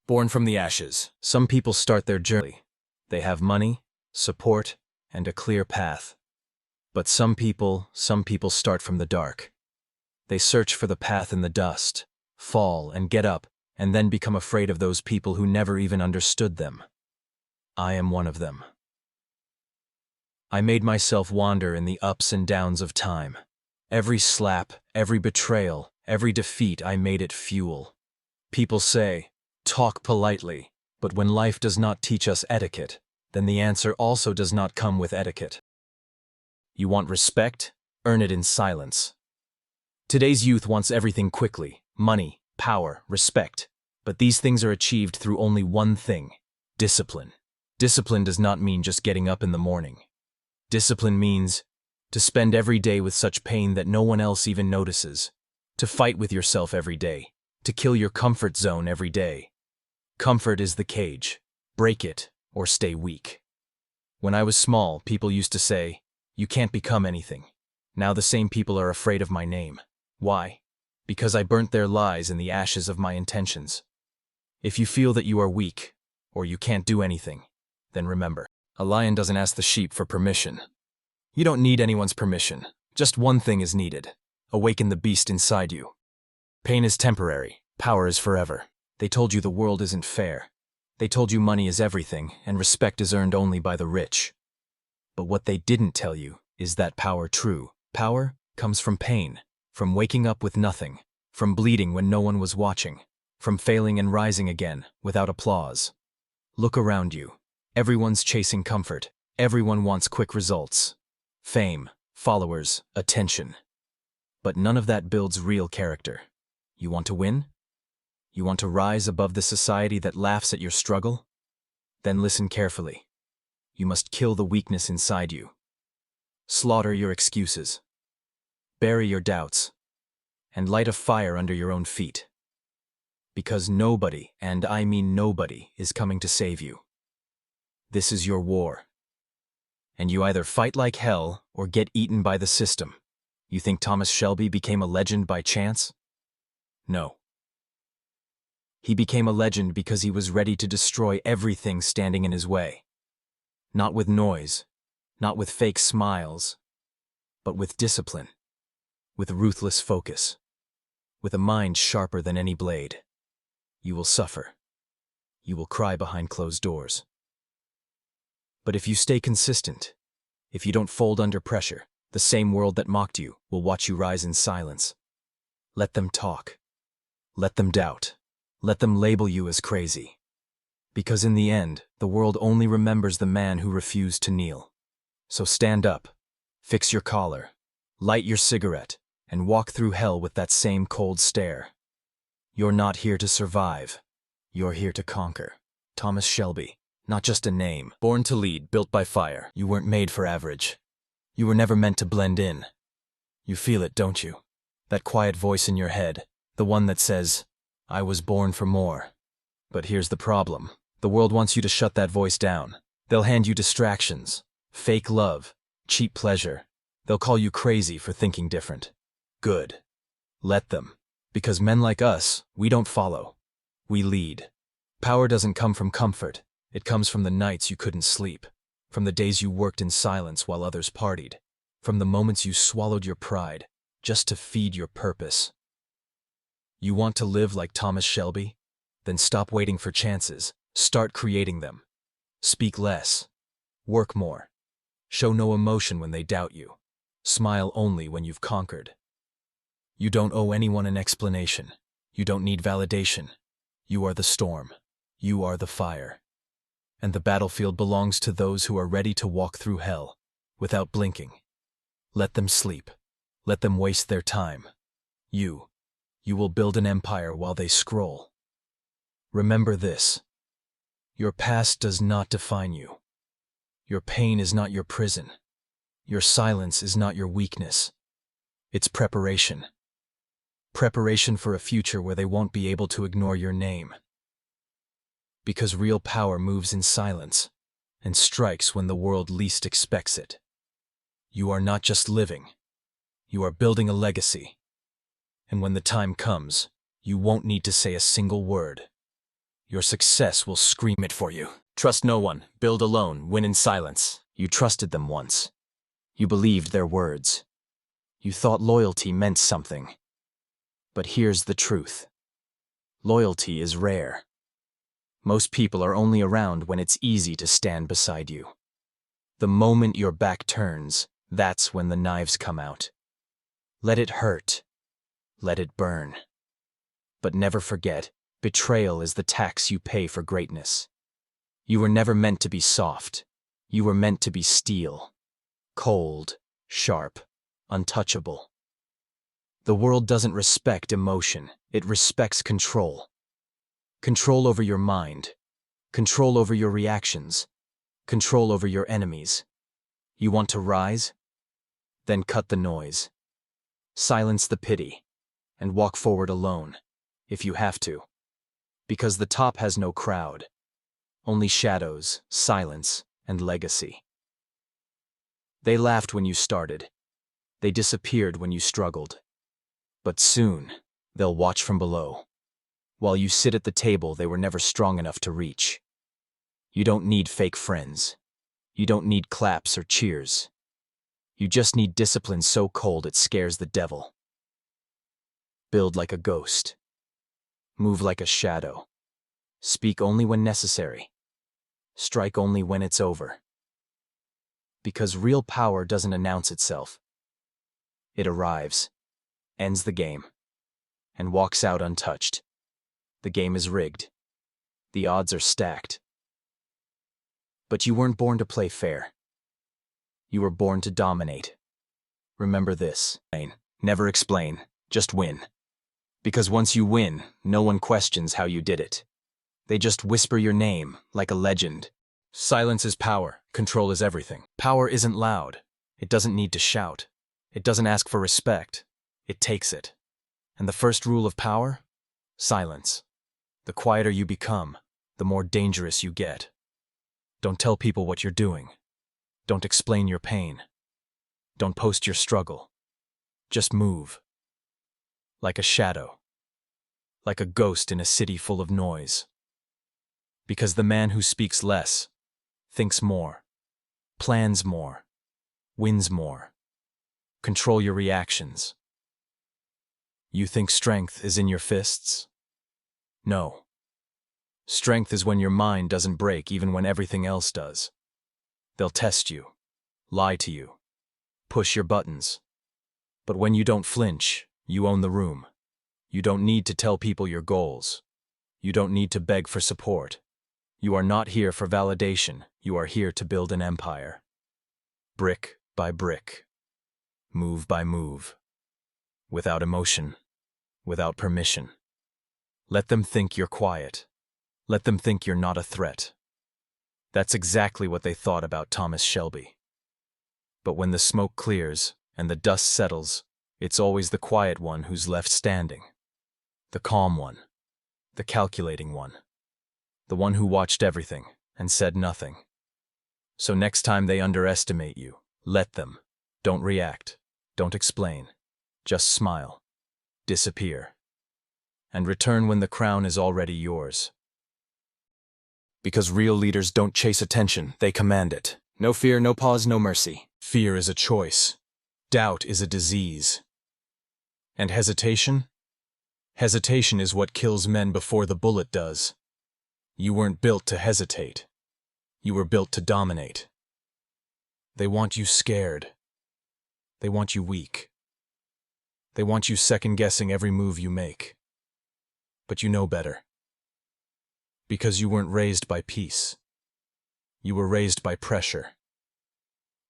Born from the ashes, some people start their journey. They have money, support, and a clear path. But some people start from the dark. They search for the path in the dust, fall and get up, and then become afraid of those people who never even understood them. I am one of them. I made myself wander in the ups and downs of time. Every slap, every betrayal, every defeat, I made it fuel. People say, talk politely, but when life does not teach us etiquette, then the answer also does not come with etiquette. You want respect? Earn it in silence. Today's youth wants everything quickly: money, power, respect. But these things are achieved through only one thing: discipline. Discipline does not mean just getting up in the morning. Discipline means to spend every day with such pain that no one else even notices, to fight with yourself every day, to kill your comfort zone every day. Comfort is the cage. Break it or stay weak. When I was small, people used to say, you can't become anything. Now the same people are afraid of my name. Why? Because I burnt their lies in the ashes of my intentions. If you feel that you are weak, or you can't do anything, then remember, a lion doesn't ask the sheep for permission. You don't need anyone's permission. Just one thing is needed: awaken the beast inside you. Pain is temporary, power is forever. They told you the world isn't fair. They told you money is everything, and respect is earned only by the rich. But what they didn't tell you is that true power comes from pain, from waking up with nothing, from bleeding when no one was watching, from failing and rising again without applause. Look around you. Everyone's chasing comfort. Everyone wants quick results. Fame, followers, attention. But none of that builds real character. You want to win? You want to rise above the society that laughs at your struggle? Then listen carefully. You must kill the weakness inside you. Slaughter your excuses. Bury your doubts. And light a fire under your own feet. Because nobody, and I mean nobody, is coming to save you. This is your war. And you either fight like hell or get eaten by the system. You think Thomas Shelby became a legend by chance? No. He became a legend because he was ready to destroy everything standing in his way. Not with noise, not with fake smiles, but with discipline, with ruthless focus, with a mind sharper than any blade. You will suffer. You will cry behind closed doors. But if you stay consistent, if you don't fold under pressure, the same world that mocked you will watch you rise in silence. Let them talk. Let them doubt. Let them label you as crazy. Because in the end, the world only remembers the man who refused to kneel. So stand up, fix your collar, light your cigarette, and walk through hell with that same cold stare. You're not here to survive. You're here to conquer. Thomas Shelby, not just a name. Born to lead, built by fire. You weren't made for average. You were never meant to blend in. You feel it, don't you? That quiet voice in your head, the one that says, I was born for more. But here's the problem. The world wants you to shut that voice down. They'll hand you distractions, fake love, cheap pleasure. They'll call you crazy for thinking different. Good. Let them. Because men like us, we don't follow. We lead. Power doesn't come from comfort. It comes from the nights you couldn't sleep, from the days you worked in silence while others partied, from the moments you swallowed your pride just to feed your purpose. You want to live like Thomas Shelby? Then stop waiting for chances. Start creating them. Speak less. Work more. Show no emotion when they doubt you. Smile only when you've conquered. You don't owe anyone an explanation. You don't need validation. You are the storm. You are the fire. And the battlefield belongs to those who are ready to walk through hell without blinking. Let them sleep. Let them waste their time. You will build an empire while they scroll. Remember this. Your past does not define you. Your pain is not your prison. Your silence is not your weakness. It's preparation. Preparation for a future where they won't be able to ignore your name. Because real power moves in silence and strikes when the world least expects it. You are not just living. You are building a legacy. And when the time comes, you won't need to say a single word. Your success will scream it for you. Trust no one, build alone, win in silence. You trusted them once. You believed their words. You thought loyalty meant something. But here's the truth. Loyalty is rare. Most people are only around when it's easy to stand beside you. The moment your back turns, that's when the knives come out. Let it hurt. Let it burn. But never forget, betrayal is the tax you pay for greatness. You were never meant to be soft. You were meant to be steel. Cold, sharp, untouchable. The world doesn't respect emotion, it respects control. Control over your mind. Control over your reactions. Control over your enemies. You want to rise? Then cut the noise. Silence the pity. And walk forward alone, if you have to. Because the top has no crowd. Only shadows, silence, and legacy. They laughed when you started. They disappeared when you struggled. But soon, they'll watch from below. While you sit at the table they were never strong enough to reach. You don't need fake friends. You don't need claps or cheers. You just need discipline so cold it scares the devil. Build like a ghost. Move like a shadow. Speak only when necessary. Strike only when it's over. Because real power doesn't announce itself. It arrives, ends the game, and walks out untouched. The game is rigged. The odds are stacked. But you weren't born to play fair. You were born to dominate. Remember this. Never explain, just win. Because once you win, no one questions how you did it. They just whisper your name, like a legend. Silence is power, control is everything. Power isn't loud. It doesn't need to shout. It doesn't ask for respect. It takes it. And the first rule of power? Silence. The quieter you become, the more dangerous you get. Don't tell people what you're doing. Don't explain your pain. Don't post your struggle. Just move. Like a shadow. Like a ghost in a city full of noise. Because the man who speaks less, thinks more, plans more, wins more. Control your reactions. You think strength is in your fists? No. Strength is when your mind doesn't break even when everything else does. They'll test you, lie to you, push your buttons. But when you don't flinch, you own the room. You don't need to tell people your goals. You don't need to beg for support. You are not here for validation. You are here to build an empire. Brick by brick. Move by move. Without emotion. Without permission. Let them think you're quiet. Let them think you're not a threat. That's exactly what they thought about Thomas Shelby. But when the smoke clears and the dust settles, it's always the quiet one who's left standing. The calm one. The calculating one. The one who watched everything and said nothing. So next time they underestimate you, let them. Don't react. Don't explain. Just smile. Disappear. And return when the crown is already yours. Because real leaders don't chase attention, they command it. No fear, no pause, no mercy. Fear is a choice. Doubt is a disease. And hesitation? Hesitation is what kills men before the bullet does. You weren't built to hesitate. You were built to dominate. They want you scared. They want you weak. They want you second-guessing every move you make. But you know better. Because you weren't raised by peace. You were raised by pressure.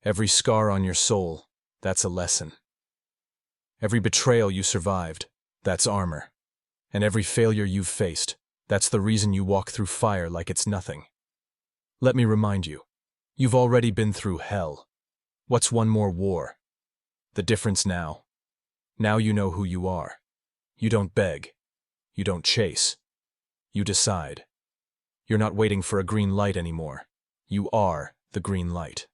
Every scar on your soul, that's a lesson. Every betrayal you survived, that's armor. And every failure you've faced, that's the reason you walk through fire like it's nothing. Let me remind you, you've already been through hell. What's one more war? The difference now? Now you know who you are. You don't beg. You don't chase. You decide. You're not waiting for a green light anymore. You are the green light.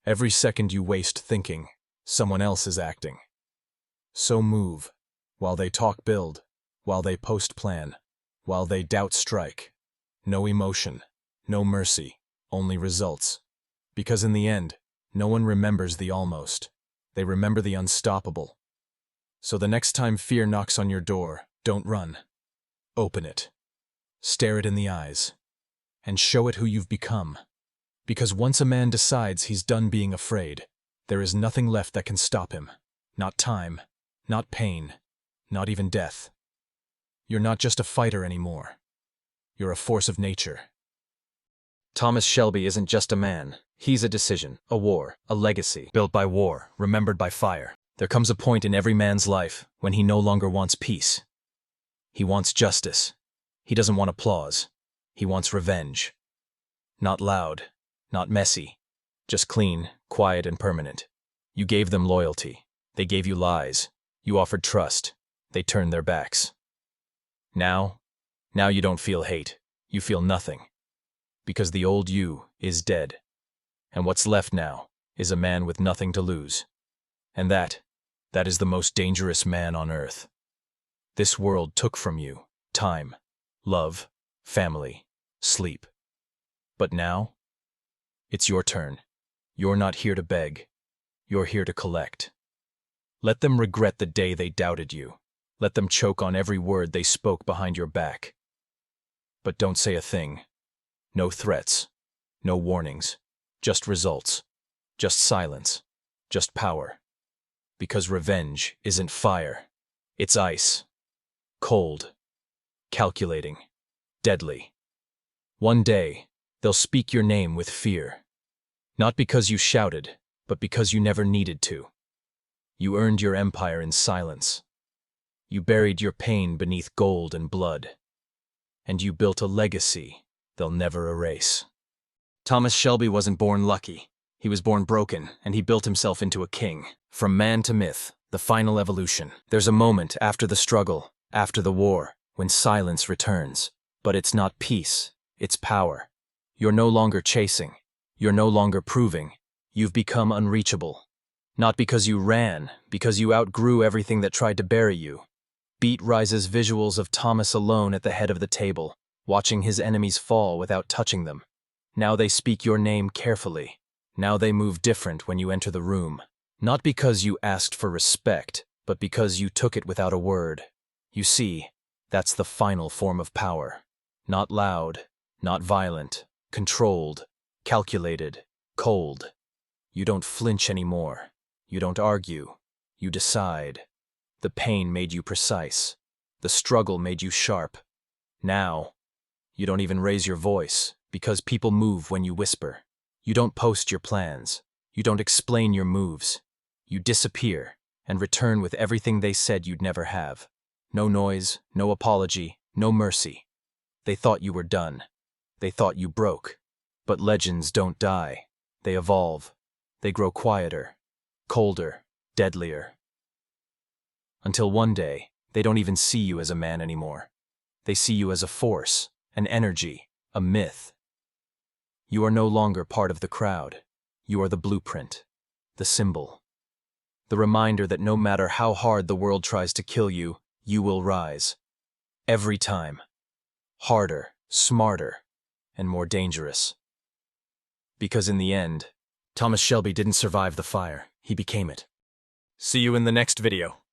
Every second you waste thinking, someone else is acting. So move. While they talk, build. While they post, plan. While they doubt, strike. No emotion, no mercy, only results. Because in the end, no one remembers the almost. They remember the unstoppable. So the next time fear knocks on your door, don't run. Open it. Stare it in the eyes. And show it who you've become. Because once a man decides he's done being afraid, there is nothing left that can stop him. Not time, not pain, not even death. You're not just a fighter anymore. You're a force of nature. Thomas Shelby isn't just a man. He's a decision, a war, a legacy, built by war, remembered by fire. There comes a point in every man's life when he no longer wants peace. He wants justice. He doesn't want applause. He wants revenge. Not loud, not messy, just clean, quiet, and permanent. You gave them loyalty. They gave you lies. You offered trust. They turned their backs. Now you don't feel hate. You feel nothing. Because the old you is dead. And what's left now is a man with nothing to lose. And that is the most dangerous man on earth. This world took from you time, love, family, sleep. But now, it's your turn. You're not here to beg. You're here to collect. Let them regret the day they doubted you. Let them choke on every word they spoke behind your back. But don't say a thing. No threats. No warnings. Just results. Just silence. Just power. Because revenge isn't fire. It's ice. Cold. Calculating. Deadly. One day, they'll speak your name with fear. Not because you shouted, but because you never needed to. You earned your empire in silence. You buried your pain beneath gold and blood. And you built a legacy they'll never erase. Thomas Shelby wasn't born lucky. He was born broken, and he built himself into a king. From man to myth, the final evolution. There's a moment after the struggle, after the war, when silence returns. But it's not peace, it's power. You're no longer chasing. You're no longer proving. You've become unreachable. Not because you ran, because you outgrew everything that tried to bury you. Beat rises visuals of Thomas alone at the head of the table, watching his enemies fall without touching them. Now they speak your name carefully. Now they move different when you enter the room. Not because you asked for respect, but because you took it without a word. You see, that's the final form of power. Not loud, not violent, controlled, calculated, cold. You don't flinch anymore. You don't argue. You decide. The pain made you precise. The struggle made you sharp. Now, you don't even raise your voice, because people move when you whisper. You don't post your plans. You don't explain your moves. You disappear and return with everything they said you'd never have. No noise, no apology, no mercy. They thought you were done. They thought you broke. But legends don't die. They evolve. They grow quieter, colder, deadlier. Until one day, they don't even see you as a man anymore. They see you as a force, an energy, a myth. You are no longer part of the crowd. You are the blueprint, the symbol. The reminder that no matter how hard the world tries to kill you, you will rise. Every time. Harder, smarter, and more dangerous. Because in the end, Thomas Shelby didn't survive the fire. He became it. See you in the next video.